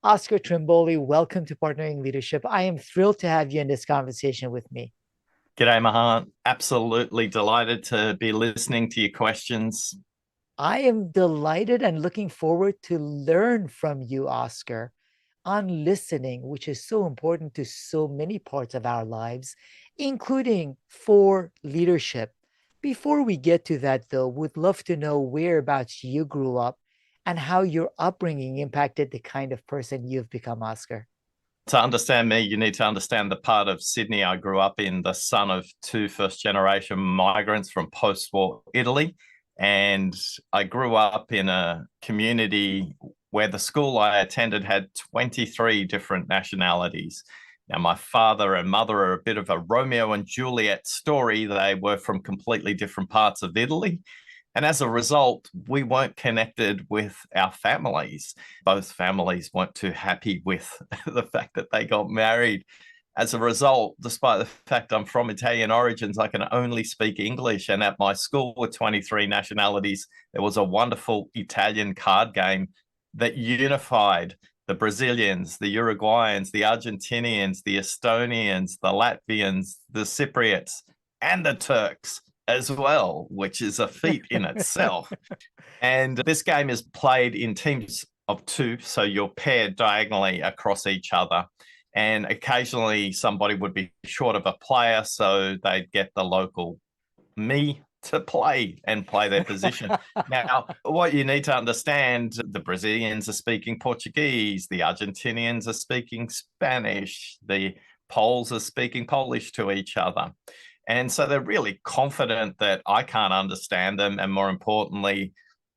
Oscar Trimboli, welcome to Partnering Leadership. I am thrilled to have you in this conversation with me. G'day, Mahan. Absolutely delighted to be listening to your questions. I am delighted and looking forward to learn from you, Oscar, on listening, which is so important to so many parts of our lives, including for leadership. Before we get to that, though, would love to know whereabouts you grew up and how your upbringing impacted the kind of person you've become, Oscar. To understand me, you need to understand the part of Sydney I grew up in, the son of two first generation migrants from post war Italy. And I grew up in a community where the school I attended had 23 different nationalities. Now, my father and mother are a bit of a Romeo and Juliet story. They were from completely different parts of Italy. And as a result, we weren't connected with our families. Both families weren't too happy with the fact that they got married. As a result, despite the fact I'm from Italian origins, I can only speak English. And at my school with 23 nationalities, there was a wonderful Italian card game that unified the Brazilians, the Uruguayans, the Argentinians, the Estonians, the Latvians, the Cypriots, and the Turks as well, which is a feat in itself. And this game is played in teams of two, so you're paired diagonally across each other. And occasionally somebody would be short of a player, so they'd get the local me to play their position. Now, what you need to understand, the Brazilians are speaking Portuguese, the Argentinians are speaking Spanish, the Poles are speaking Polish to each other. And so they're really confident that I can't understand them. And more importantly,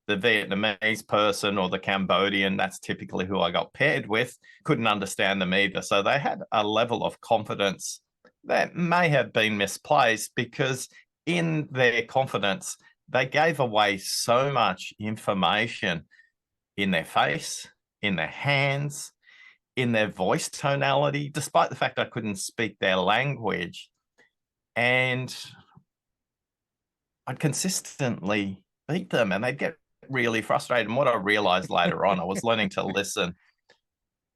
the Vietnamese person or the Cambodian, that's typically who I got paired with, couldn't understand them either. So they had a level of confidence that may have been misplaced because in their confidence, they gave away so much information in their face, in their hands, in their voice tonality, despite the fact I couldn't speak their language. And I'd consistently beat them and they'd get really frustrated. And what I realized later on, I was learning to listen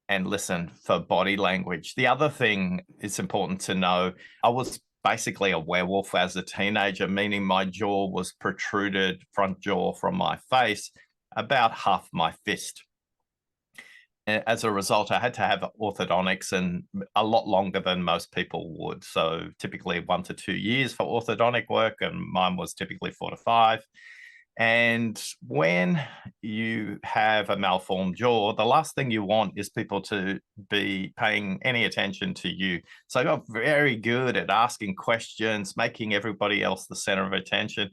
and listen for body language. The other thing it's important to know, I was basically a werewolf as a teenager, meaning my jaw was protruded, front jaw from my face, about half my fist. As a result, I had to have orthodontics and a lot longer than most people would. So typically 1 to 2 years for orthodontic work, and mine was typically 4 to 5. And when you have a malformed jaw, the last thing you want is people to be paying any attention to you. So I got very good at asking questions, making everybody else the center of attention.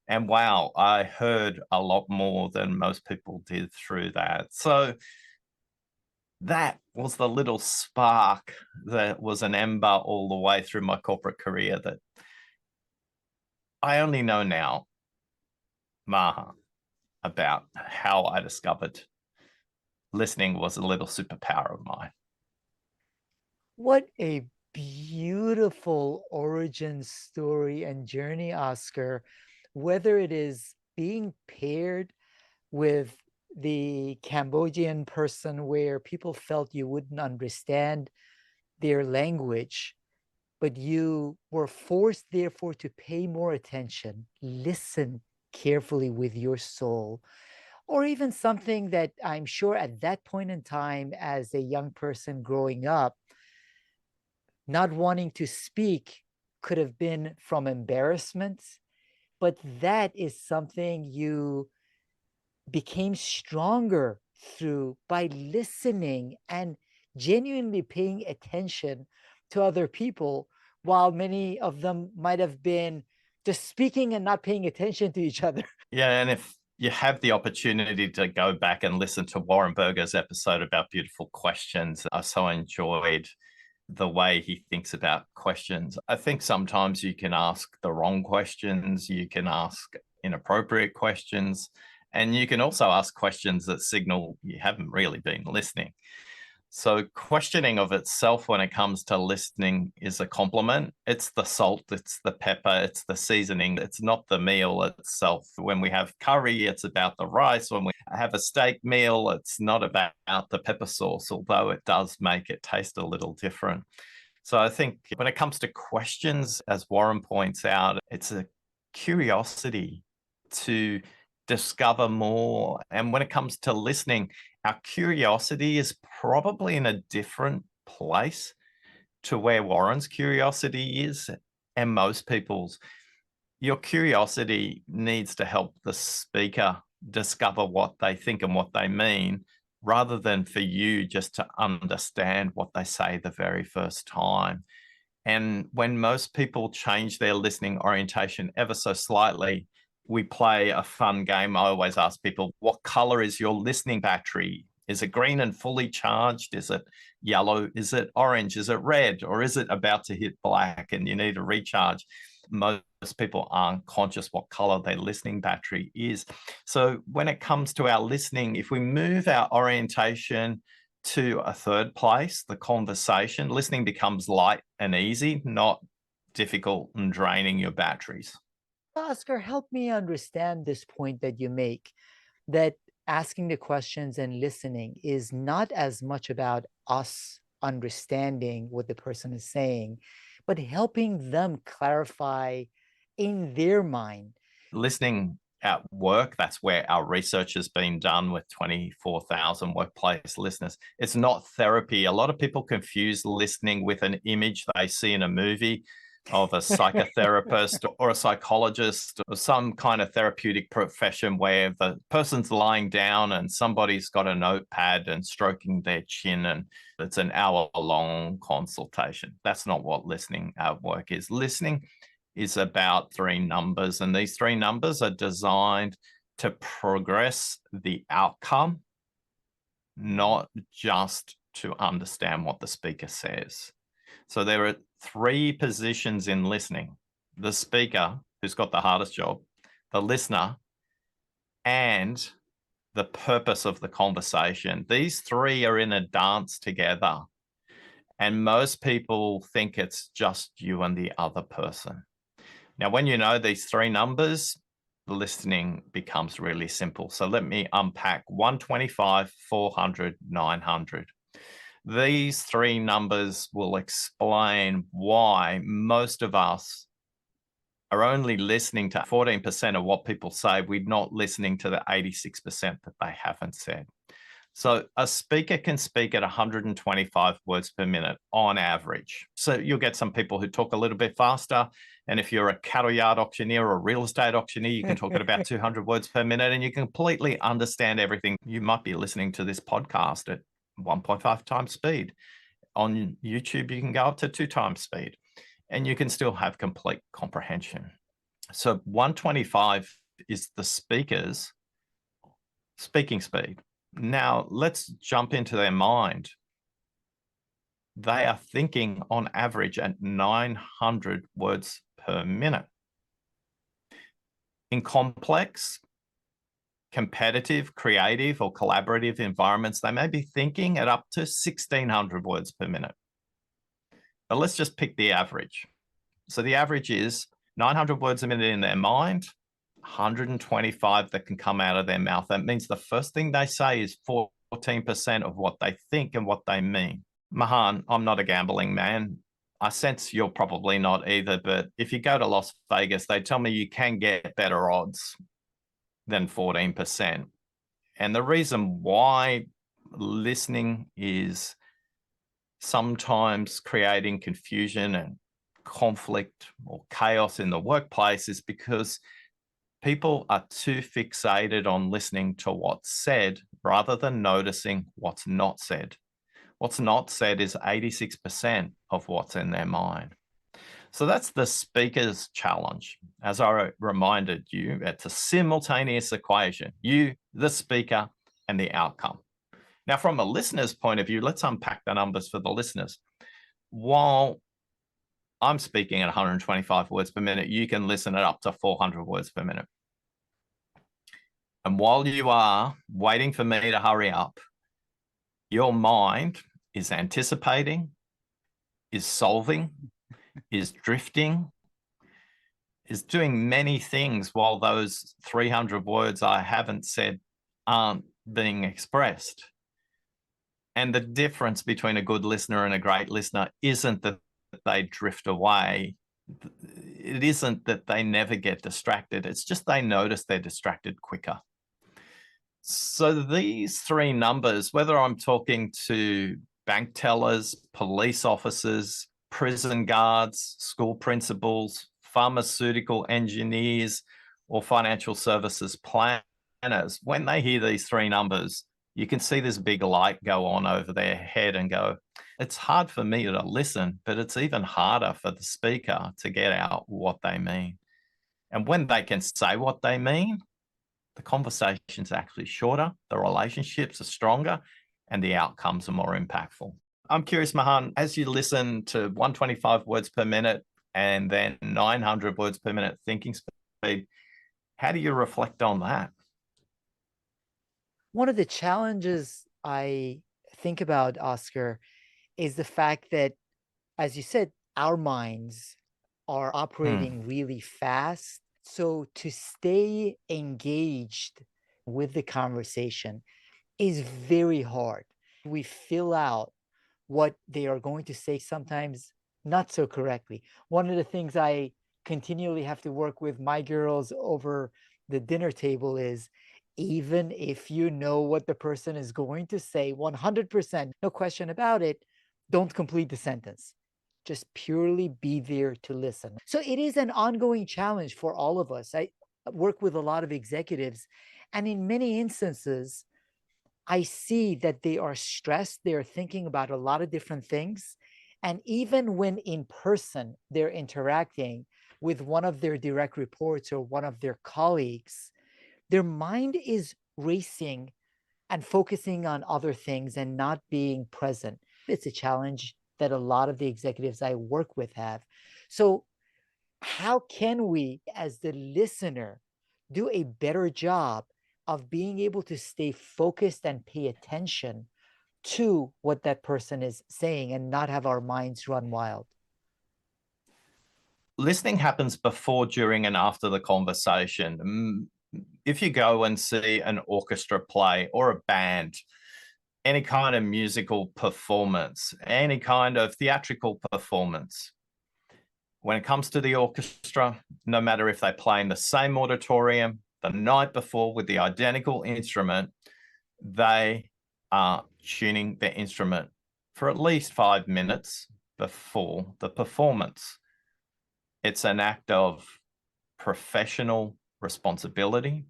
And wow, I heard a lot more than most people did through that. So that was the little spark that was an ember all the way through my corporate career that I only know now, Maha, about how I discovered listening was a little superpower of mine. What a beautiful origin story and journey, Oscar. Whether it is being paired with the Cambodian person where people felt you wouldn't understand their language, but you were forced, therefore, to pay more attention, listen carefully with your soul, or even something that I'm sure at that point in time, as a young person growing up, not wanting to speak could have been from embarrassment, but that is something you became stronger through by listening and genuinely paying attention to other people, while many of them might have been just speaking and not paying attention to each other. Yeah, and if you have the opportunity to go back and listen to Warren Berger's episode about beautiful questions, I so enjoyed the way he thinks about questions. I think sometimes you can ask the wrong questions, you can ask inappropriate questions, and you can also ask questions that signal you haven't really been listening. So questioning of itself when it comes to listening is a compliment. It's the salt, it's the pepper, it's the seasoning. It's not the meal itself. When we have curry, it's about the rice. When we have a steak meal, it's not about the pepper sauce, although it does make it taste a little different. So I think when it comes to questions, as Warren points out, it's a curiosity to discover more. And when it comes to listening, our curiosity is probably in a different place to where Warren's curiosity is and most people's. Your curiosity needs to help the speaker discover what they think and what they mean, rather than for you just to understand what they say the very first time. And when most people change their listening orientation ever so slightly, we play a fun game. I always ask people, what color is your listening battery? Is it green and fully charged? Is it yellow? Is it orange? Is it red? Or is it about to hit black and you need to recharge? Most people aren't conscious what color their listening battery is. So when it comes to our listening, if we move our orientation to a third place, the conversation, listening becomes light and easy, not difficult and draining your batteries. Oscar, help me understand this point that you make, that asking the questions and listening is not as much about us understanding what the person is saying, but helping them clarify in their mind. Listening at work, that's where our research has been done with 24,000 workplace listeners. It's not therapy. A lot of people confuse listening with an image they see in a movie of a psychotherapist or a psychologist or some kind of therapeutic profession where the person's lying down and somebody's got a notepad and stroking their chin and it's an hour-long consultation. That's not what listening at work is. Listening is about three numbers, and these three numbers are designed to progress the outcome, not just to understand what the speaker says. So there are three positions in listening: the speaker, who's got the hardest job, the listener, and the purpose of the conversation. These three are in a dance together, and most people think it's just you and the other person. Now, when you know these three numbers, listening becomes really simple. So let me unpack 125, 400, 900. These three numbers will explain why most of us are only listening to 14% of what people say. We're not listening to the 86% that they haven't said. So a speaker can speak at 125 words per minute on average. So you'll get some people who talk a little bit faster. And if you're a cattle yard auctioneer or a real estate auctioneer, you can talk at about 200 words per minute and you completely understand everything. You might be listening to this podcast at 1.5 times speed. On YouTube, you can go up to 2 times speed and you can still have complete comprehension. So 125 is the speaker's speaking speed. Now, let's jump into their mind. They are thinking on average at 900 words per minute. In complex, competitive, creative, or collaborative environments, they may be thinking at up to 1,600 words per minute. But let's just pick the average. So the average is 900 words a minute in their mind, 125 that can come out of their mouth. That means the first thing they say is 14% of what they think and what they mean. Mahan, I'm not a gambling man. I sense you're probably not either, but if you go to Las Vegas, they tell me you can get better odds than 14%. And the reason why listening is sometimes creating confusion and conflict or chaos in the workplace is because people are too fixated on listening to what's said rather than noticing what's not said. What's not said is 86% of what's in their mind. So that's the speaker's challenge. As I reminded you, it's a simultaneous equation, you, the speaker, and the outcome. Now, from a listener's point of view, let's unpack the numbers for the listeners. While I'm speaking at 125 words per minute, you can listen at up to 400 words per minute. And while you are waiting for me to hurry up, your mind is anticipating, is solving, is drifting, is doing many things while those 300 words I haven't said aren't being expressed. And the difference between a good listener and a great listener isn't that they drift away. It isn't that they never get distracted. It's just they notice they're distracted quicker. So these three numbers, whether I'm talking to bank tellers, police officers, prison guards, school principals, pharmaceutical engineers, or financial services planners, when they hear these three numbers, you can see this big light go on over their head and go, it's hard for me to listen, but it's even harder for the speaker to get out what they mean. And when they can say what they mean, the conversation's actually shorter, the relationships are stronger, and the outcomes are more impactful. I'm curious, Mahan, as you listen to 125 words per minute and then 900 words per minute thinking speed, how do you reflect on that? One of the challenges I think about, Oscar, is the fact that, as you said, our minds are operating really fast. So to stay engaged with the conversation is very hard. We fill out what they are going to say, sometimes not so correctly. One of the things I continually have to work with my girls over the dinner table is, even if you know what the person is going to say 100%, no question about it, don't complete the sentence. Just purely be there to listen. So it is an ongoing challenge for all of us. I work with a lot of executives, and in many instances, I see that they are stressed. They're thinking about a lot of different things. And even when in person, they're interacting with one of their direct reports or one of their colleagues, their mind is racing and focusing on other things and not being present. It's a challenge that a lot of the executives I work with have. So, how can we, as the listener, do a better job of being able to stay focused and pay attention to what that person is saying and not have our minds run wild? Listening happens before, during, and after the conversation. If you go and see an orchestra play or a band, any kind of musical performance, any kind of theatrical performance, when it comes to the orchestra, no matter if they play in the same auditorium the night before with the identical instrument, they are tuning their instrument for at least 5 minutes before the performance. It's an act of professional responsibility.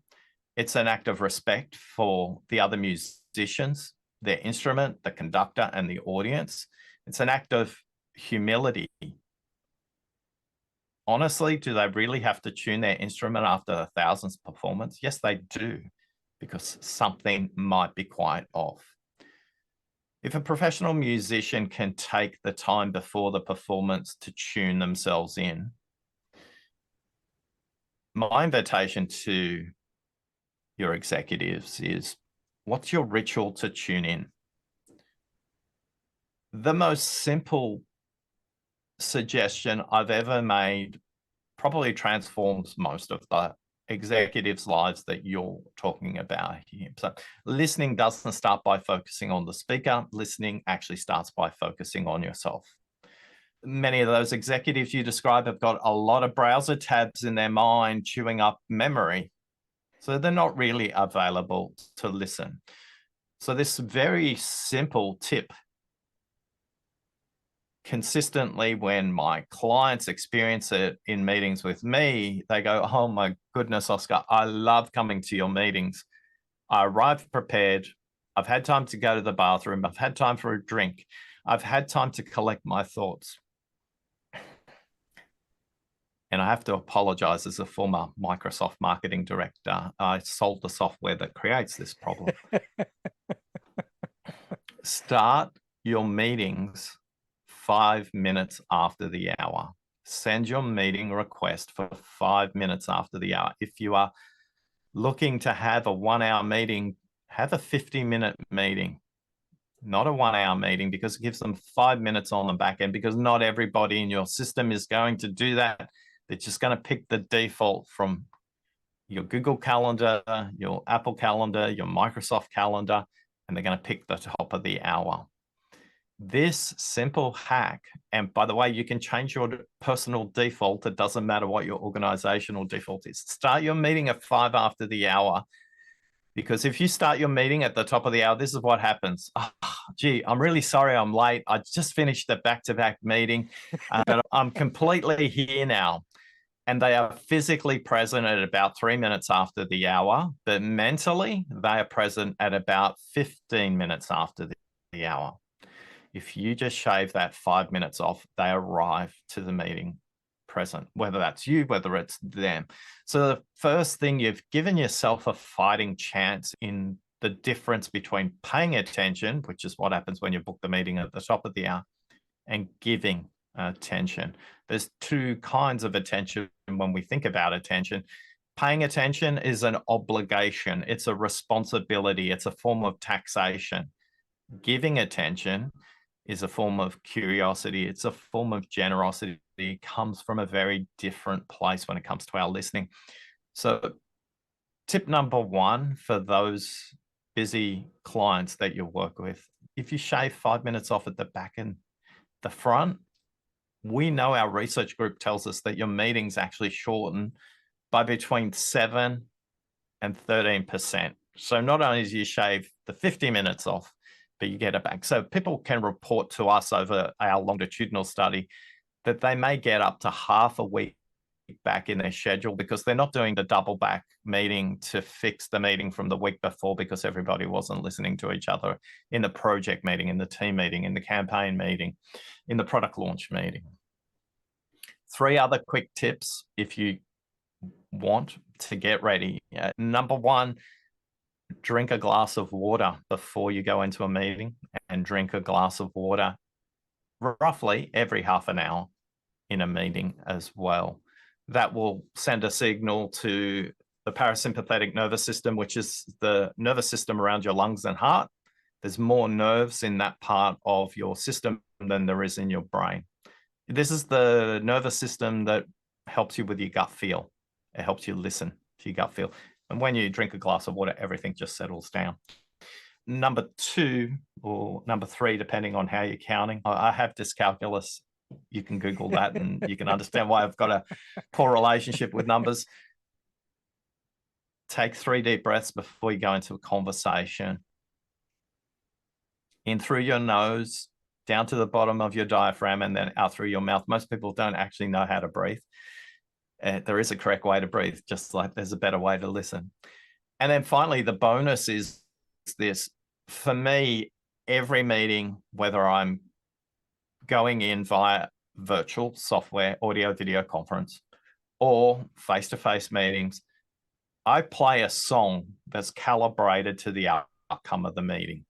It's an act of respect for the other musicians, their instrument, the conductor, and the audience. It's an act of humility. Honestly, do they really have to tune their instrument after the thousandth performance? Yes, they do, because something might be quite off. If a professional musician can take the time before the performance to tune themselves in, my invitation to your executives is, what's your ritual to tune in? The most simple suggestion I've ever made probably transforms most of the executives' lives that you're talking about here. So listening doesn't start by focusing on the speaker. Listening actually starts by focusing on yourself. Many of those executives you describe have got a lot of browser tabs in their mind, chewing up memory. So they're not really available to listen. So this very simple tip, consistently when my clients experience it in meetings with me, they go, oh my goodness, Oscar, I love coming to your meetings. I arrive prepared. I've had time to go to the bathroom. I've had time for a drink. I've had time to collect my thoughts. And I have to apologize, as a former Microsoft marketing director, I sold the software that creates this problem. Start your meetings 5 minutes after the hour. Send your meeting request for 5 minutes after the hour. If you are looking to have a 1 hour meeting, have a 50-minute meeting. not a 1 hour meeting, because it gives them 5 minutes on the back end, because not everybody in your system is going to do that. They're just going to pick the default from your Google Calendar, your Apple Calendar, your Microsoft Calendar, and they're going to pick the top of the hour. This simple hack, and by the way, you can change your personal default. It doesn't matter what your organizational default is. Start your meeting at 5 after the hour, because if you start your meeting at the top of the hour, this is what happens. Oh, gee, I'm really sorry I'm late. I just finished the back-to-back meeting, but I'm completely here now. And they are physically present at about 3 minutes after the hour, but mentally, they are present at about 15 minutes after the hour. If you just shave that 5 minutes off, they arrive to the meeting present, whether that's you, whether it's them. So the first thing, you've given yourself a fighting chance in the difference between paying attention, which is what happens when you book the meeting at the top of the hour, and giving attention. There's two kinds of attention when we think about attention. Paying attention is an obligation, it's a responsibility, it's a form of taxation. Giving attention is a form of curiosity, it's a form of generosity. It comes from a very different place when it comes to our listening. So tip number one for those busy clients that you work with, if you shave 5 minutes off at the back and the front, we know, our research group tells us that your meetings actually shorten by between 7 and 13%. So not only do you shave the 50 minutes off, but you get it back. So people can report to us over our longitudinal study that they may get up to half a week back in their schedule, because they're not doing the double back meeting to fix the meeting from the week before, because everybody wasn't listening to each other in the project meeting, in the team meeting, in the campaign meeting, in the product launch meeting. 3 other quick tips if you want to get ready. Number one, drink a glass of water before you go into a meeting, and drink a glass of water roughly every half an hour in a meeting as well. That will send a signal to the parasympathetic nervous system, which is the nervous system around your lungs and heart. There's more nerves in that part of your system than there is in your brain. This is the nervous system that helps you with your gut feel. It helps you listen to your gut feel. And when you drink a glass of water, everything just settles down. Number 2 or number 3, depending on how you're counting, I have dyscalculus. You can Google that and you can understand why I've got a poor relationship with numbers. Take 3 deep breaths before you go into a conversation. In through your nose, down to the bottom of your diaphragm, and then out through your mouth. Most people don't actually know how to breathe. There is a correct way to breathe, just like there's a better way to listen. And then finally, the bonus is this. For me, every meeting, whether I'm going in via virtual software, audio, video conference, or face-to-face meetings, I play a song that's calibrated to the outcome of the meeting.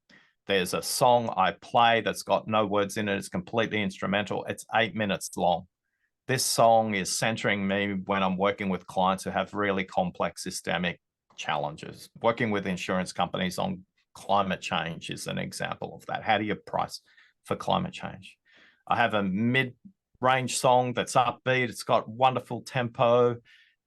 There's a song I play that's got no words in it. It's completely instrumental. It's 8 minutes long. This song is centering me when I'm working with clients who have really complex systemic challenges. Working with insurance companies on climate change is an example of that. How do you price for climate change? I have a mid-range song that's upbeat. It's got wonderful tempo.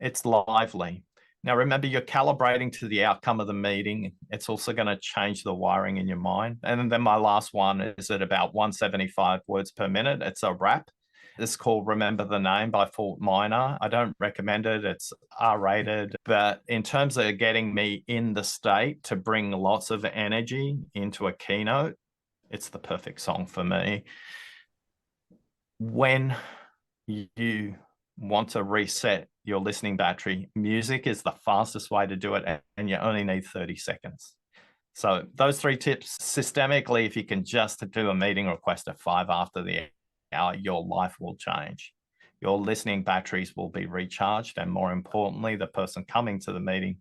It's lively. Now, remember, you're calibrating to the outcome of the meeting. It's also going to change the wiring in your mind. And then my last one is at about 175 words per minute. It's a rap. It's called Remember the Name by Fort Minor. I don't recommend it. It's R-rated. But in terms of getting me in the state to bring lots of energy into a keynote, it's the perfect song for me. When you want to reset your listening battery, music is the fastest way to do it, and you only need 30 seconds. So those 3 tips, systemically, if you can just do a meeting request at 5 after the hour, your life will change. Your listening batteries will be recharged, and more importantly, the person coming to the meeting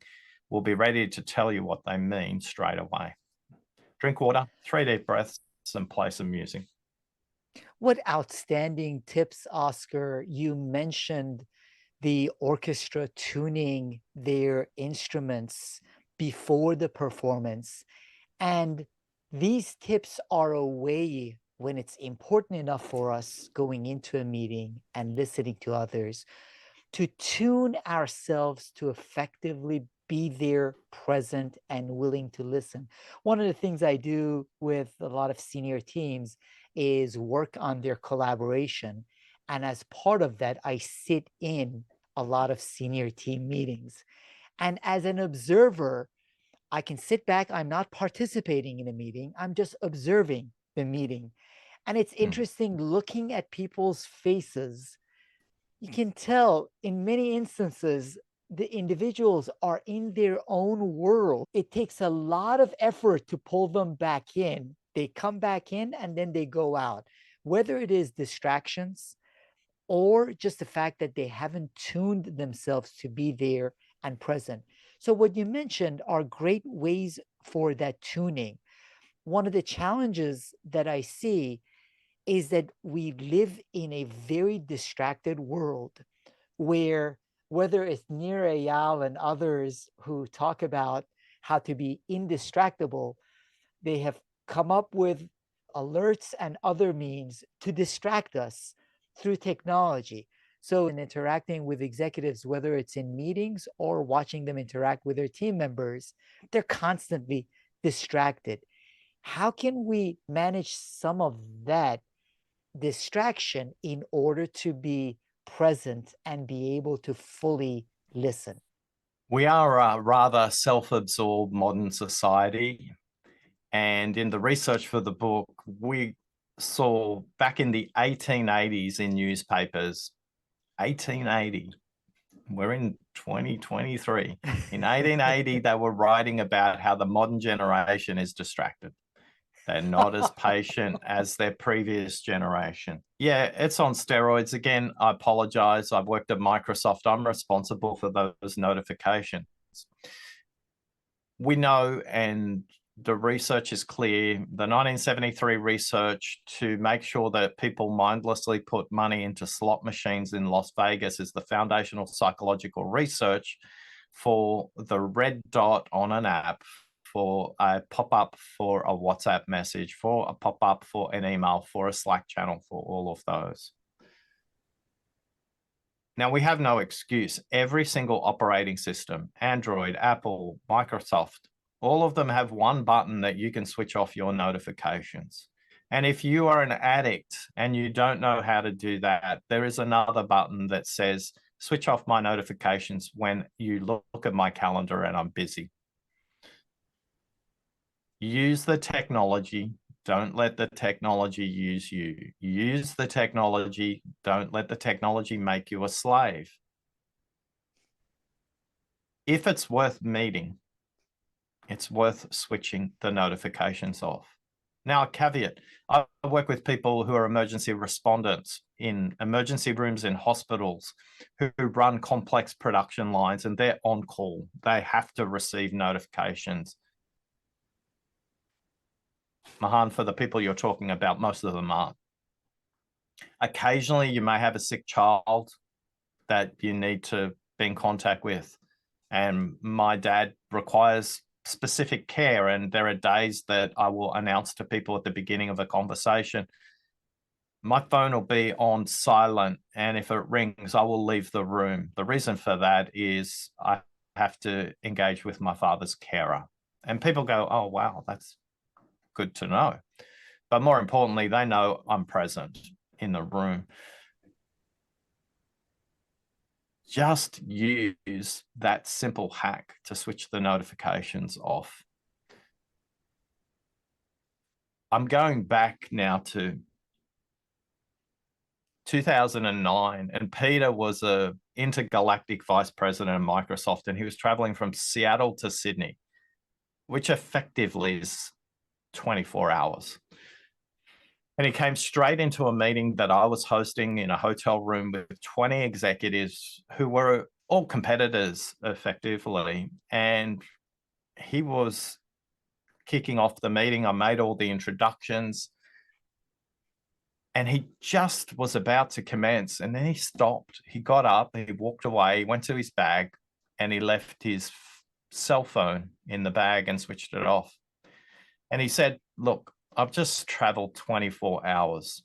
will be ready to tell you what they mean straight away. Drink water, 3 deep breaths, and play some music. What outstanding tips, Oscar. You mentioned the orchestra tuning their instruments before the performance. And These tips are a way when it's important enough for us going into a meeting and listening to others to tune ourselves to effectively be there, present, and willing to listen. One of the things I do with a lot of senior teams is work on their collaboration. And as part of that, I sit in a lot of senior team meetings. And as an observer, I can sit back. I'm not participating in a meeting, I'm just observing the meeting. And it's interesting looking at people's faces. You can tell in many instances, the individuals are in their own world. It takes a lot of effort to pull them back in. They come back in and then they go out, whether it is distractions or just the fact that they haven't tuned themselves to be there and present. So, what you mentioned are great ways for that tuning. One of the challenges that I see is that we live in a very distracted world where, whether it's Nir Eyal and others who talk about how to be indistractable, they have come up with alerts and other means to distract us through technology. So, in interacting with executives, whether it's in meetings or watching them interact with their team members, they're constantly distracted. How can we manage some of that distraction in order to be present and be able to fully listen? We are a rather self-absorbed modern society. And in the research for the book, we saw back in the 1880s in newspapers, 1880, we're in 2023. In 1880, they were writing about how the modern generation is distracted. They're not as patient as their previous generation. Yeah, it's on steroids. Again, I apologize. I've worked at Microsoft. I'm responsible for those notifications. We know, and the research is clear, the 1973 research to make sure that people mindlessly put money into slot machines in Las Vegas is the foundational psychological research for the red dot on an app, for a pop-up for a WhatsApp message, for a pop-up for an email, for a Slack channel, for all of those. Now, we have no excuse. Every single operating system, Android, Apple, Microsoft, all of them have one button that you can switch off your notifications. And if you are an addict and you don't know how to do that, there is another button that says, switch off my notifications when you look at my calendar and I'm busy. Use the technology. Don't let the technology use you. Use the technology. Don't let the technology make you a slave. If it's worth meeting, it's worth switching the notifications off. Now, a caveat. I work with people who are emergency respondents in emergency rooms in hospitals who run complex production lines, and they're on call. They have to receive notifications. Mahan, for the people you're talking about, most of them aren't. Occasionally, you may have a sick child that you need to be in contact with. And my dad requires specific care. And there are days that I will announce to people at the beginning of a conversation, my phone will be on silent. And if it rings, I will leave the room. The reason for that is I have to engage with my father's carer. And people go, oh, wow, that's good to know. But more importantly, they know I'm present in the room. Just use that simple hack to switch the notifications off. I'm going back now to 2009, and Peter was a intergalactic vice president of Microsoft, and he was traveling from Seattle to Sydney, which effectively is 24 hours. And he came straight into a meeting that I was hosting in a hotel room with 20 executives who were all competitors effectively. And he was kicking off the meeting. I made all the introductions. And he just was about to commence. And then he stopped. He got up, he walked away, went to his bag, and he left his cell phone in the bag and switched it off. And he said, look, I've just traveled 24 hours.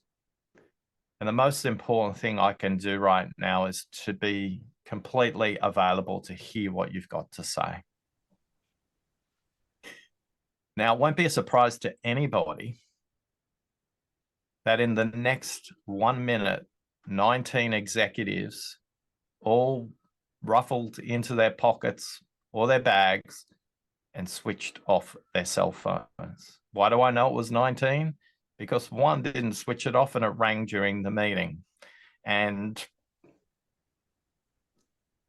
And the most important thing I can do right now is to be completely available to hear what you've got to say. Now, it won't be a surprise to anybody that in the next 1 minute, 19 executives all ruffled into their pockets or their bags and switched off their cell phones. Why do I know it was 19? Because one didn't switch it off and it rang during the meeting. And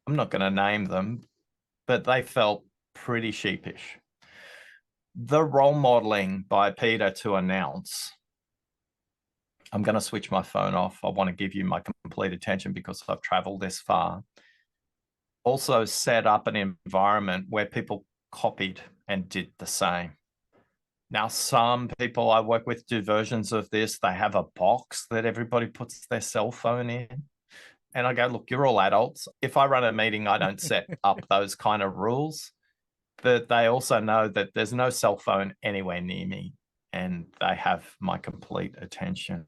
I'm not going to name them, but they felt pretty sheepish. The role modeling by Peter to announce, I'm going to switch my phone off. I want to give you my complete attention because I've traveled this far. Also set up an environment where people copied and did the same. Now, some people I work with do versions of this. They have a box that everybody puts their cell phone in. And I go, look, you're all adults. If I run a meeting, I don't set up those kind of rules. But they also know that there's no cell phone anywhere near me and they have my complete attention.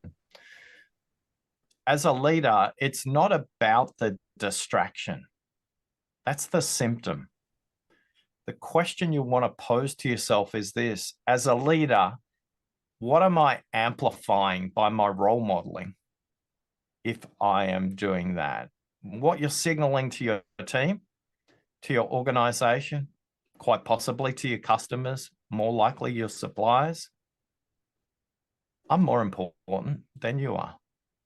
As a leader, it's not about the distraction. That's the symptom. The question you want to pose to yourself is this: as a leader, what am I amplifying by my role modeling if I am doing that? What you're signaling to your team, to your organization, quite possibly to your customers, more likely your suppliers. I'm more important than you are.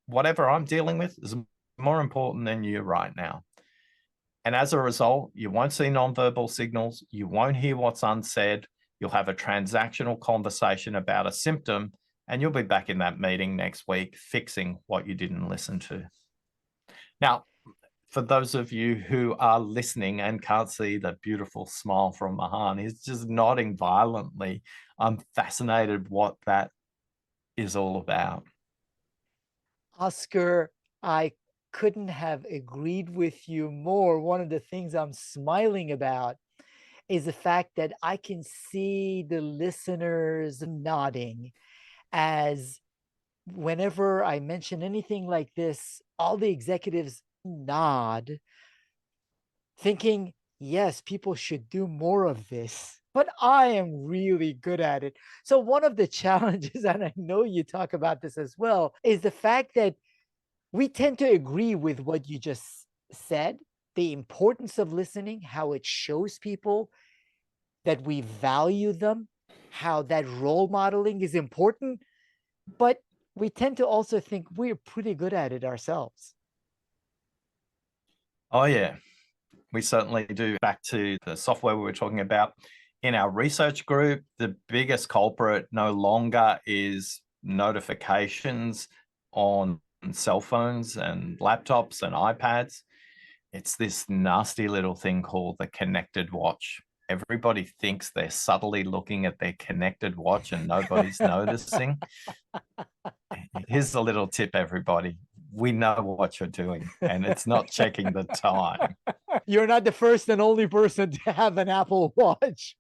Whatever I'm dealing with is more important than you right now. And as a result, you won't see nonverbal signals. You won't hear what's unsaid. You'll have a transactional conversation about a symptom, and you'll be back in that meeting next week fixing what you didn't listen to. Now, for those of you who are listening and can't see the beautiful smile from Mahan, he's just nodding violently. I'm fascinated what that is all about. Oscar, I couldn't have agreed with you more. One of the things I'm smiling about is the fact that I can see the listeners nodding as whenever I mention anything like this, all the executives nod, thinking, yes, people should do more of this, but I am really good at it. So one of the challenges, and I know you talk about this as well, is the fact that we tend to agree with what you just said, the importance of listening, how it shows people that we value them, how that role modeling is important, but we tend to also think we're pretty good at it ourselves. Oh, yeah, we certainly do. Back to the software we were talking about. In our research group, the biggest culprit no longer is notifications on cell phones and laptops and iPads. It's this nasty little thing called the connected watch. Everybody thinks they're subtly looking at their connected watch and nobody's noticing. Here's a little tip, everybody. We know what you're doing, and it's not checking the time. You're not the first and only person to have an Apple Watch.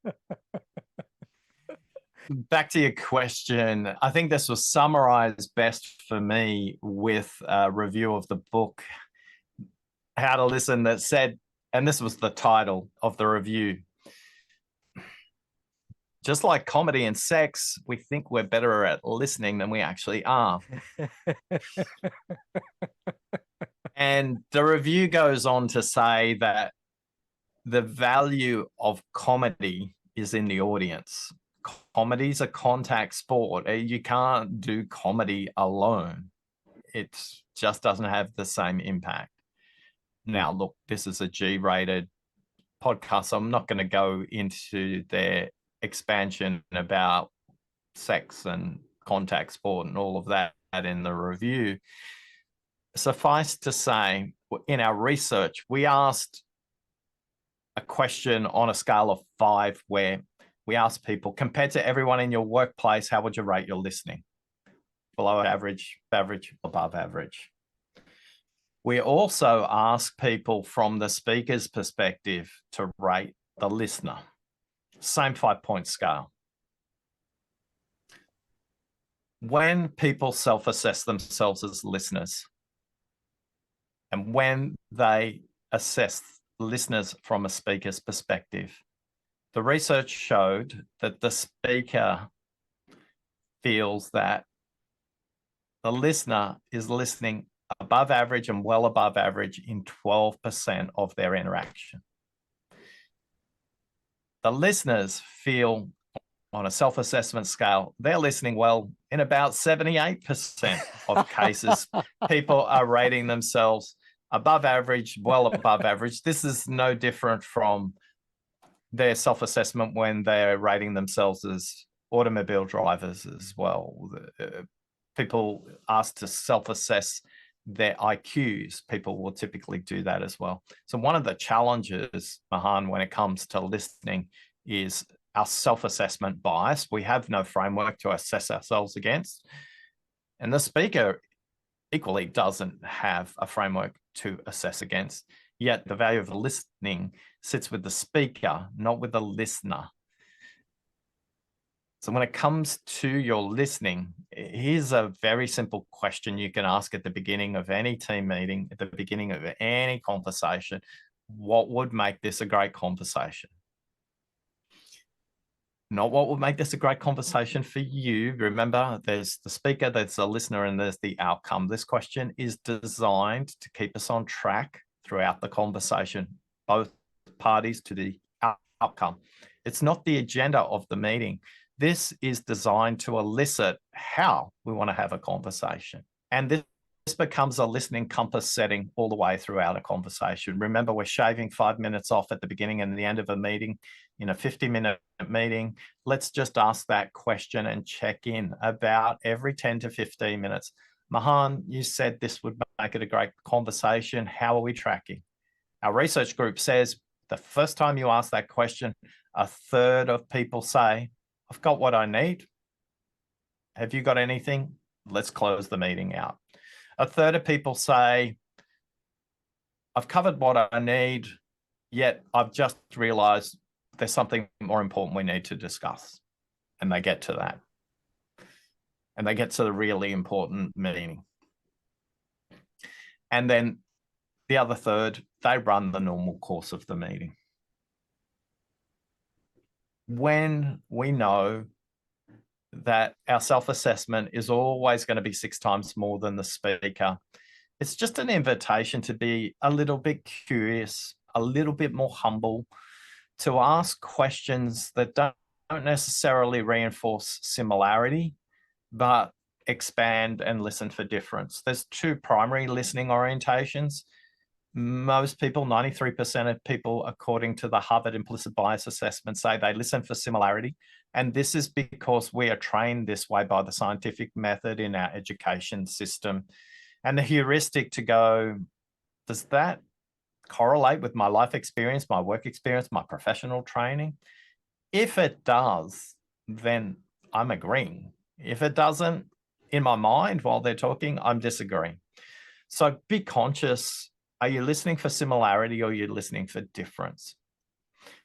Back to your question, I think this was summarized best for me with a review of the book, How to Listen, that said, and this was the title of the review: just like comedy and sex, we think we're better at listening than we actually are. And the review goes on to say that the value of comedy is in the audience. Comedy's a contact sport. You can't do comedy alone. It just doesn't have the same impact. Now, look, this is a G-rated podcast, so I'm not going to go into their expansion about sex and contact sport and all of that in the review. Suffice to say, in our research, we asked a question on a scale of 5 where we asked people, compared to everyone in your workplace, how would you rate your listening? Below average, average, above average. We also asked people from the speaker's perspective to rate the listener. Same 5-point scale. When people self-assess themselves as listeners, and when they assess listeners from a speaker's perspective, the research showed that the speaker feels that the listener is listening above average and well above average in 12% of their interaction. The listeners feel, on a self-assessment scale, they're listening well in about 78% of cases. People are rating themselves above average, well above average. This is no different from their self-assessment when they're rating themselves as automobile drivers as well. People asked to self-assess their IQs, people will typically do that as well. So one of the challenges, Mahan, when it comes to listening is our self-assessment bias. We have no framework to assess ourselves against. And the speaker equally doesn't have a framework to assess against. Yet the value of listening sits with the speaker, not with the listener. So when it comes to your listening, here's a very simple question you can ask at the beginning of any team meeting, at the beginning of any conversation. What would make this a great conversation? Not what would make this a great conversation for you. Remember, there's the speaker, there's the listener, and there's the outcome. This question is designed to keep us on track throughout the conversation, both parties to the outcome. It's not the agenda of the meeting. This is designed to elicit how we want to have a conversation. And this becomes a listening compass setting all the way throughout a conversation. Remember, we're shaving 5 minutes off at the beginning and the end of a meeting. In a 50-minute meeting, let's just ask that question and check in about every 10 to 15 minutes. Mahan, you said this would make it a great conversation. How are we tracking? Our research group says the first time you ask that question, a third of people say, I've got what I need. Have you got anything? Let's close the meeting out. A third of people say, I've covered what I need, yet I've just realized there's something more important we need to discuss. And they get to that. And they get to the really important meaning. And then the other third, they run the normal course of the meeting. When we know that our self-assessment is always going to be 6 times more than the speaker, it's just an invitation to be a little bit curious, a little bit more humble, to ask questions that don't necessarily reinforce similarity, but expand and listen for difference. There's 2 primary listening orientations. Most people, 93% of people, according to the Harvard Implicit Bias Assessment, say they listen for similarity. And this is because we are trained this way by the scientific method in our education system. And the heuristic to go, does that correlate with my life experience, my work experience, my professional training? If it does, then I'm agreeing. If it doesn't, in my mind while they're talking, I'm disagreeing. So be conscious. Are you listening for similarity or are you listening for difference?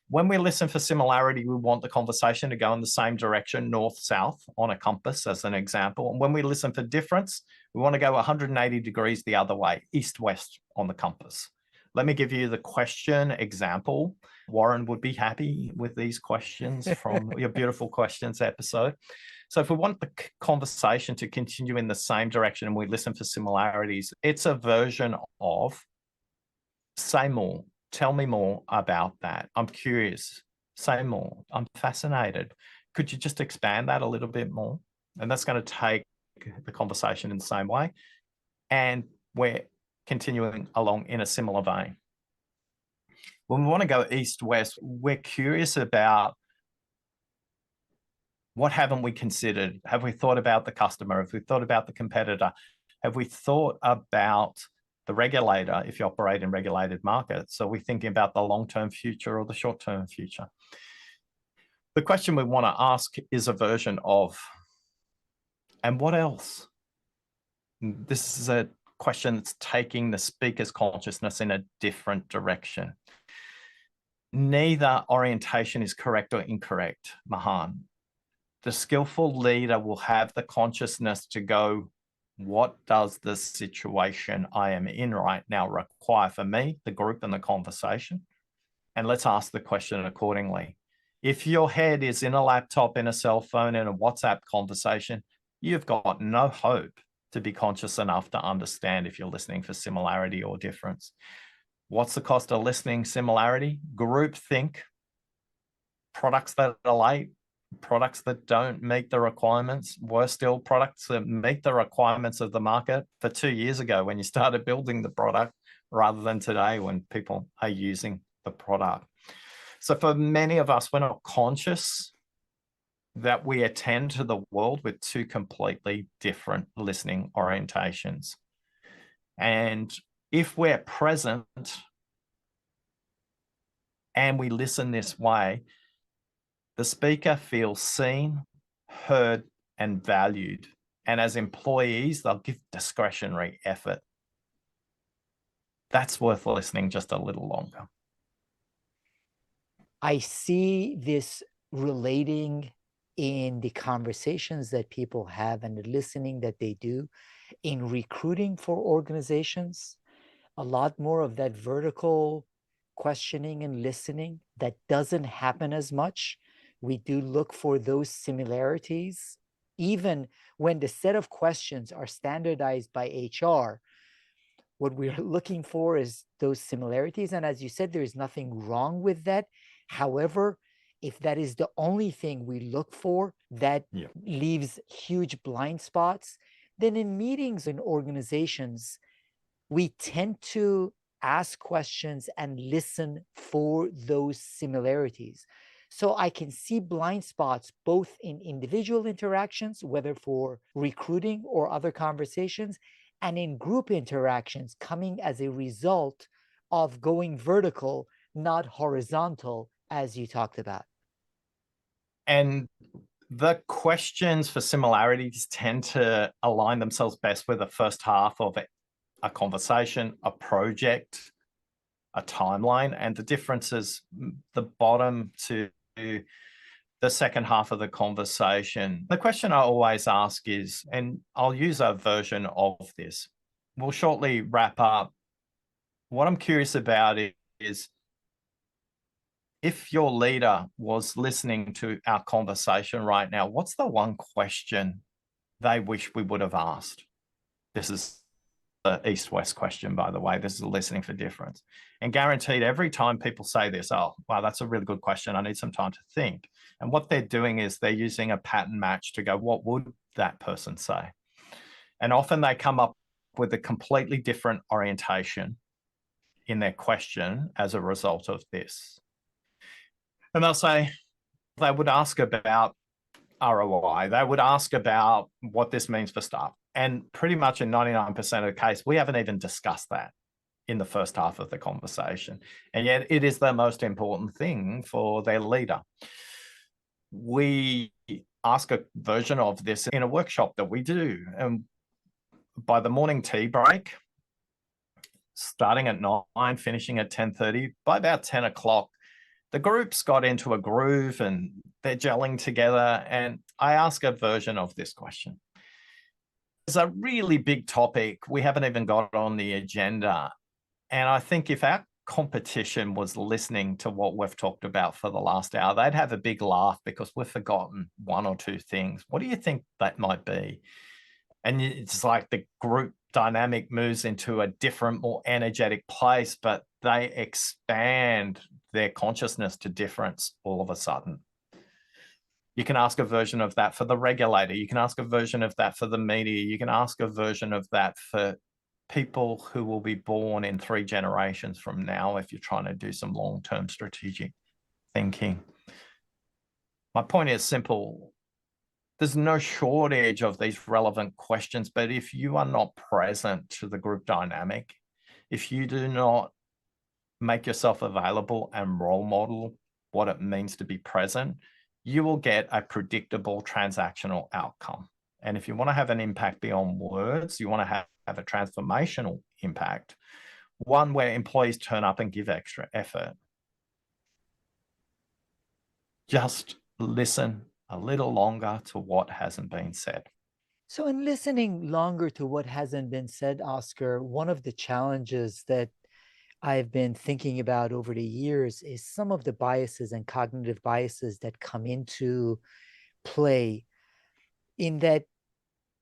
When we listen for similarity, we want the conversation to go in the same direction, north-south on a compass, as an example. And when we listen for difference, we want to go 180 degrees the other way, east-west on the compass. Let me give you the question example. Warren would be happy with these questions from your Beautiful Questions episode. So if we want the conversation to continue in the same direction and we listen for similarities, it's a version of say more, tell me more about that. I'm curious, say more, I'm fascinated. Could you just expand that a little bit more? And that's going to take the conversation in the same way. And we're continuing along in a similar vein. When we want to go east-west, we're curious about what haven't we considered? Have we thought about the customer? Have we thought about the competitor? Have we thought about the regulator if you operate in regulated markets? So we're thinking about the long-term future or the short-term future. The question we want to ask is a version of, and what else? This is a question that's taking the speaker's consciousness in a different direction. Neither orientation is correct or incorrect, Mahan. The skillful leader will have the consciousness to go, what does the situation I am in right now require for me, the group, and the conversation? And let's ask the question accordingly. If your head is in a laptop, in a cell phone, in a WhatsApp conversation, you've got no hope to be conscious enough to understand if you're listening for similarity or difference. What's the cost of listening similarity? Group think, products that are late, products that don't meet the requirements, worse still, products that meet the requirements of the market for 2 years ago when you started building the product, rather than today when people are using the product. So for many of us, we're not conscious that we attend to the world with two completely different listening orientations. And if we're present and we listen this way, the speaker feels seen, heard, and valued. And as employees, they'll give discretionary effort. That's worth listening just a little longer. I see this relating in the conversations that people have and the listening that they do in recruiting for organizations. A lot more of that vertical questioning and listening that doesn't happen as much. We do look for those similarities, even when the set of questions are standardized by HR. What we're looking for is those similarities. And as you said, there is nothing wrong with that. However, if that is the only thing we look for, that leaves huge blind spots. Then in meetings and organizations, we tend to ask questions and listen for those similarities. So I can see blind spots both in individual interactions, whether for recruiting or other conversations, and in group interactions coming as a result of going vertical, not horizontal, as you talked about. And the questions for similarities tend to align themselves best with the first half of a conversation, a project, a timeline, and the difference is the bottom to the second half of the conversation. The question I always ask is, and I'll use a version of this. We'll shortly wrap up. What I'm curious about is if your leader was listening to our conversation right now, what's the one question they wish we would have asked? This is the East-West question, by the way. This is listening for difference. And guaranteed every time people say this, oh, wow, that's a really good question. I need some time to think. And what they're doing is they're using a pattern match to go, what would that person say? And often they come up with a completely different orientation in their question as a result of this. And they'll say, they would ask about ROI. They would ask about what this means for staff. And pretty much in 99% of the case, we haven't even discussed that in the first half of the conversation. And yet it is the most important thing for their leader. We ask a version of this in a workshop that we do. And by the morning tea break, starting at 9, finishing at 10:30, by about 10 o'clock, the group's got into a groove and they're gelling together. And I ask a version of this question. It's a really big topic we haven't even got on the agenda. And I think if our competition was listening to what we've talked about for the last hour, they'd have a big laugh because we've forgotten one or two things. What do you think that might be? And it's like the group dynamic moves into a different, more energetic place, but they expand their consciousness to difference all of a sudden. You can ask a version of that for the regulator. You can ask a version of that for the media. You can ask a version of that for people who will be born in 3 generations from now if you're trying to do some long-term strategic thinking. My point is simple. There's no shortage of these relevant questions, but if you are not present to the group dynamic, if you do not make yourself available and role model what it means to be present, you will get a predictable transactional outcome. And if you want to have an impact beyond words, you want to have a transformational impact, one where employees turn up and give extra effort. Just listen, a little longer to what hasn't been said. So, in listening longer to what hasn't been said, Oscar, one of the challenges that I've been thinking about over the years is some of the biases and cognitive biases that come into play, in that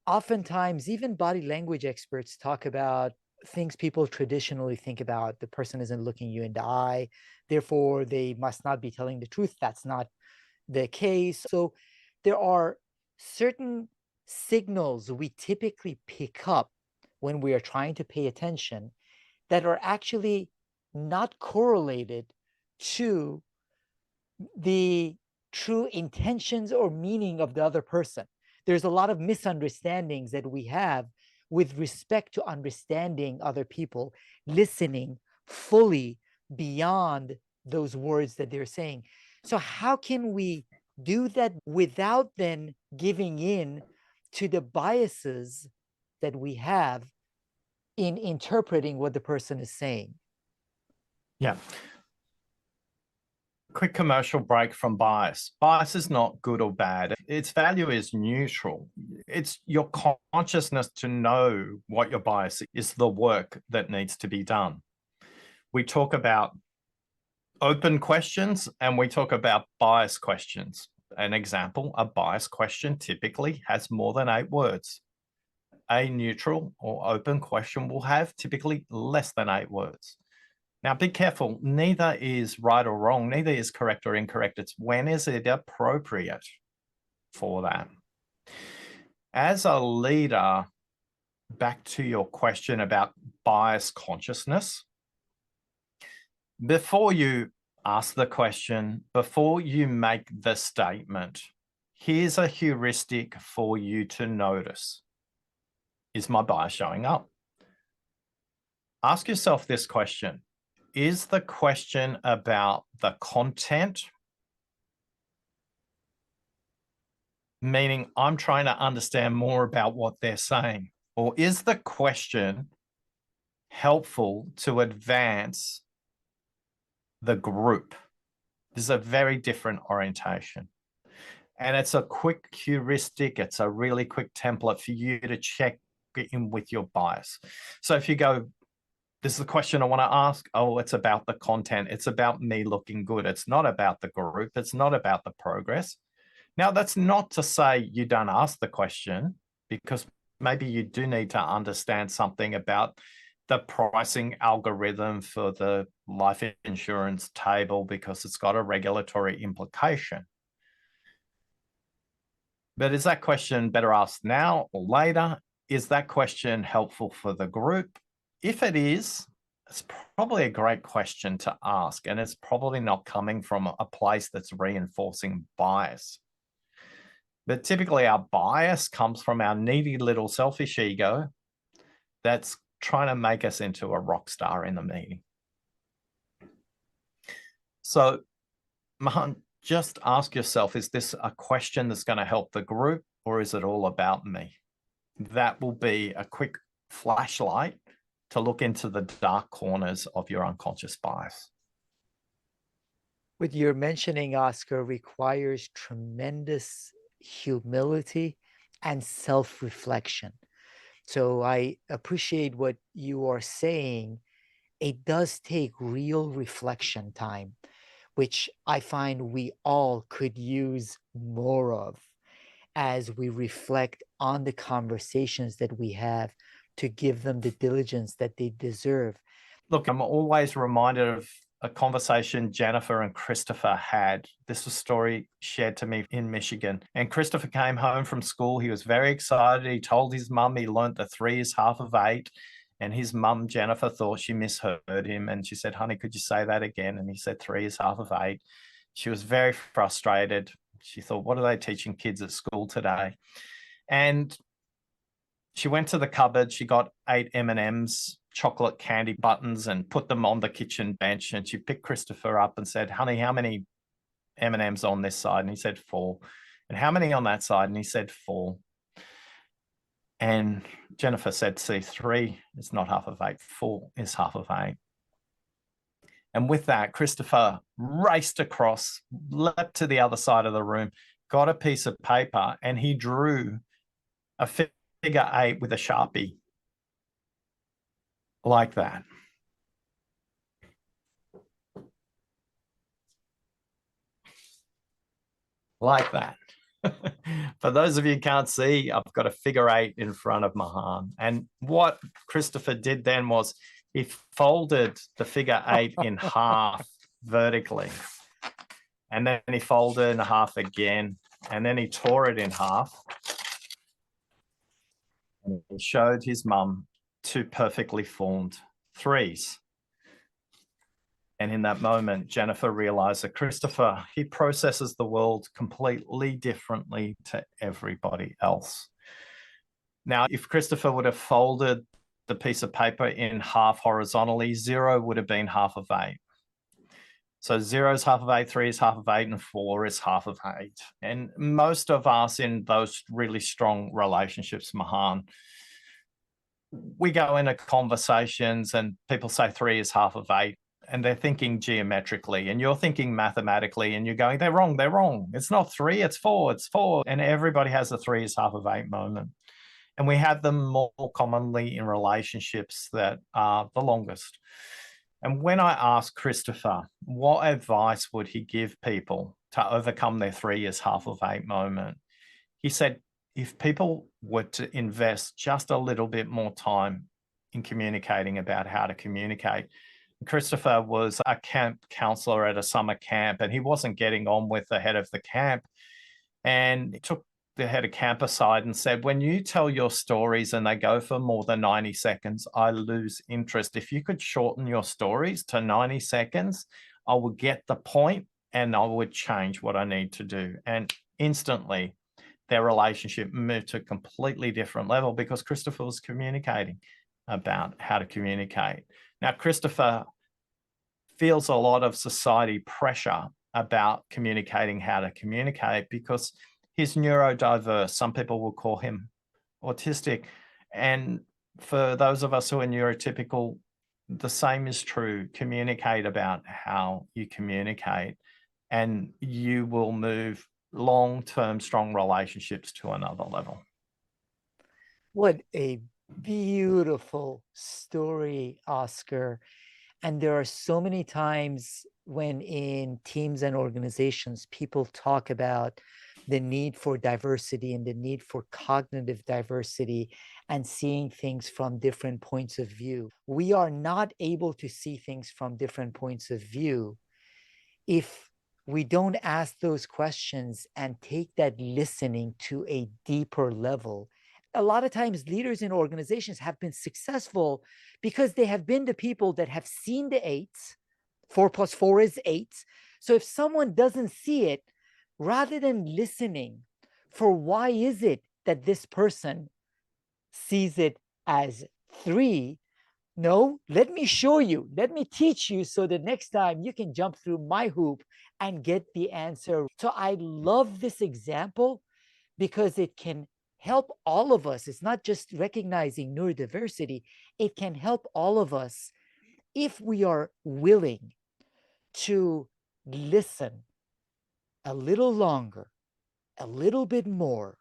oftentimes even body language experts talk about things people traditionally think about. The person isn't looking you in the eye, therefore they must not be telling the truth. That's not the case. So there are certain signals we typically pick up when we are trying to pay attention that are actually not correlated to the true intentions or meaning of the other person. There's a lot of misunderstandings that we have with respect to understanding other people, listening fully beyond those words that they're saying. So, how can we do that without then giving in to the biases that we have in interpreting what the person is saying? Yeah. Quick commercial break from bias. Bias is not good or bad. Its value is neutral. It's your consciousness to know what your bias is, the work that needs to be done. We talk about open questions and we talk about bias questions. An example, a bias question typically has more than 8 words. A neutral or open question will have typically less than 8 words. Now, be careful. Neither is right or wrong. Neither is correct or incorrect. It's when is it appropriate for that. As a leader, back to your question about bias consciousness, before you ask the question, before you make the statement, here's a heuristic for you to notice. Is my bias showing up? Ask yourself this question. Is the question about the content? Meaning I'm trying to understand more about what they're saying. Or is the question helpful to advance the group? This is a very different orientation. And it's a quick heuristic. It's a really quick template for you to check in with your bias. So if you go, this is the question I want to ask. Oh, it's about the content. It's about me looking good. It's not about the group. It's not about the progress. Now, that's not to say you don't ask the question, because maybe you do need to understand something about the pricing algorithm for the life insurance table because it's got a regulatory implication. But is that question better asked now or later? Is that question helpful for the group? If it is, it's probably a great question to ask, and it's probably not coming from a place that's reinforcing bias. But typically our bias comes from our needy little selfish ego that's trying to make us into a rock star in the meeting. So, Mahan, just ask yourself, is this a question that's going to help the group, or is it all about me? That will be a quick flashlight to look into the dark corners of your unconscious bias. What you're mentioning, Oscar, requires tremendous humility and self-reflection. So I appreciate what you are saying. It does take real reflection time, which I find we all could use more of as we reflect on the conversations that we have, to give them the diligence that they deserve. Look, I'm always reminded of a conversation Jennifer and Christopher had. This was a story shared to me in Michigan. And Christopher came home from school. He was very excited. He told his mum he learnt that 3 is half of 8. And his mum, Jennifer, thought she misheard him. And she said, honey, could you say that again? And he said, 3 is half of 8. She was very frustrated. She thought, what are they teaching kids at school today? And she went to the cupboard. She got 8 M&Ms, chocolate candy buttons, and put them on the kitchen bench. And she picked Christopher up and said, honey, how many M&Ms on this side? And he said 4. And how many on that side? And he said 4. And Jennifer said, see, 3 is not half of 8. 4 is half of 8. And with that, Christopher raced across, leapt to the other side of the room, got a piece of paper, and he drew a figure 8 with a Sharpie like that. Like that. For those of you who can't see, I've got a figure 8 in front of Mahan. And what Christopher did then was he folded the figure 8 in half vertically. And then he folded it in half again. And then he tore it in half. And he showed his mum 2 perfectly formed 3s. And in that moment, Jennifer realized that Christopher, he processes the world completely differently to everybody else. Now, if Christopher would have folded the piece of paper in half horizontally, 0 would have been half of 8. So 0 is half of 8, 3 is half of 8, and 4 is half of 8. And most of us in those really strong relationships, Mahan, we go into conversations and people say 3 is half of 8. And they're thinking geometrically, and you're thinking mathematically, and you're going, they're wrong. It's not 3, it's 4, it's 4. And everybody has a 3 is half of 8 moment. And we have them more commonly in relationships that are the longest. And when I asked Christopher, what advice would he give people to overcome their 3 is half of 8 moment? He said, if people were to invest just a little bit more time in communicating about how to communicate. Christopher was a camp counselor at a summer camp, and he wasn't getting on with the head of the camp. And he took the head of camp aside and said, when you tell your stories and they go for more than 90 seconds, I lose interest. If you could shorten your stories to 90 seconds, I would get the point and I would change what I need to do. And instantly, their relationship moved to a completely different level because Christopher was communicating about how to communicate. Now, Christopher feels a lot of society pressure about communicating how to communicate because he's neurodiverse. Some people will call him autistic. And for those of us who are neurotypical, the same is true. Communicate about how you communicate, and you will move long-term strong relationships to another level. What a beautiful story, Oscar. And there are so many times when in teams and organizations, people talk about the need for diversity and the need for cognitive diversity and seeing things from different points of view. We are not able to see things from different points of view if we don't ask those questions and take that listening to a deeper level. A lot of times leaders in organizations have been successful because they have been the people that have seen the 8s. 4 plus 4 is 8. So if someone doesn't see it, rather than listening for why is it that this person sees it as 3, no, let me show you, let me teach you so that next time you can jump through my hoop and get the answer. So I love this example because it can help all of us. It's not just recognizing neurodiversity, it can help all of us if we are willing to listen a little longer, a little bit more.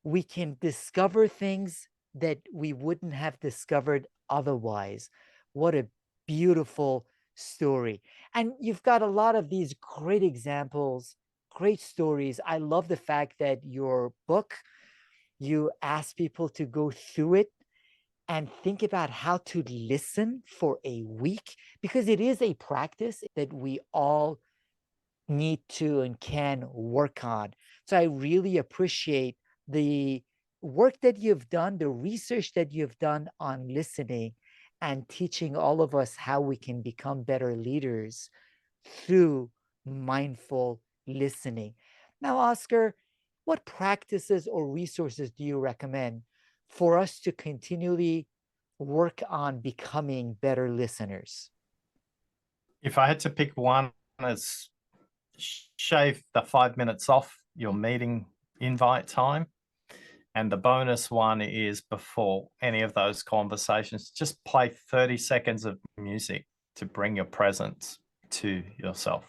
We can discover things that we wouldn't have discovered otherwise. What a beautiful story. And you've got a lot of these great examples, great stories. I love the fact that your book, you ask people to go through it and think about how to listen for a week, because it is a practice that we all need to and can work on. So I really appreciate the work that you've done, the research that you've done on listening and teaching all of us how we can become better leaders through mindful listening. Now, Oscar, what practices or resources do you recommend for us to continually work on becoming better listeners? If I had to pick one, it's shave the 5 minutes off your meeting invite time. And the bonus one is before any of those conversations, just play 30 seconds of music to bring your presence to yourself.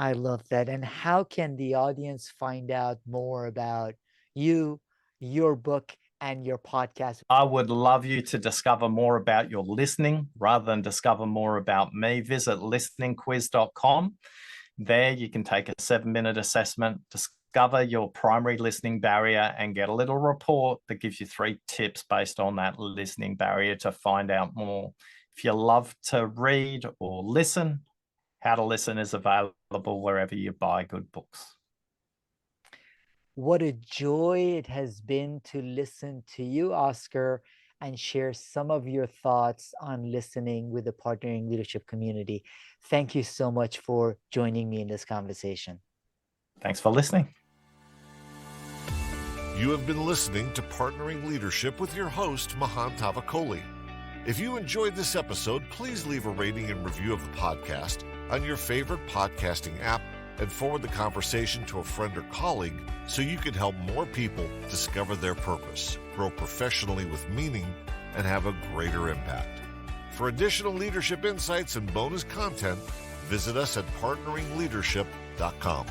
I love that. And how can the audience find out more about you, your book, and your podcast? I would love you to discover more about your listening rather than discover more about me. Visit listeningquiz.com. There you can take a 7-minute assessment, discover your primary listening barrier, and get a little report that gives you 3 tips based on that listening barrier to find out more. If you love to read or listen, How to Listen is available wherever you buy good books. What a joy it has been to listen to you, Oscar, and share some of your thoughts on listening with the Partnering Leadership community. Thank you so much for joining me in this conversation. Thanks for listening. You have been listening to Partnering Leadership with your host, Mahan Tavakoli. If you enjoyed this episode, please leave a rating and review of the podcast on your favorite podcasting app and forward the conversation to a friend or colleague so you can help more people discover their purpose, grow professionally with meaning, and have a greater impact. For additional leadership insights and bonus content, visit us at partneringleadership.com.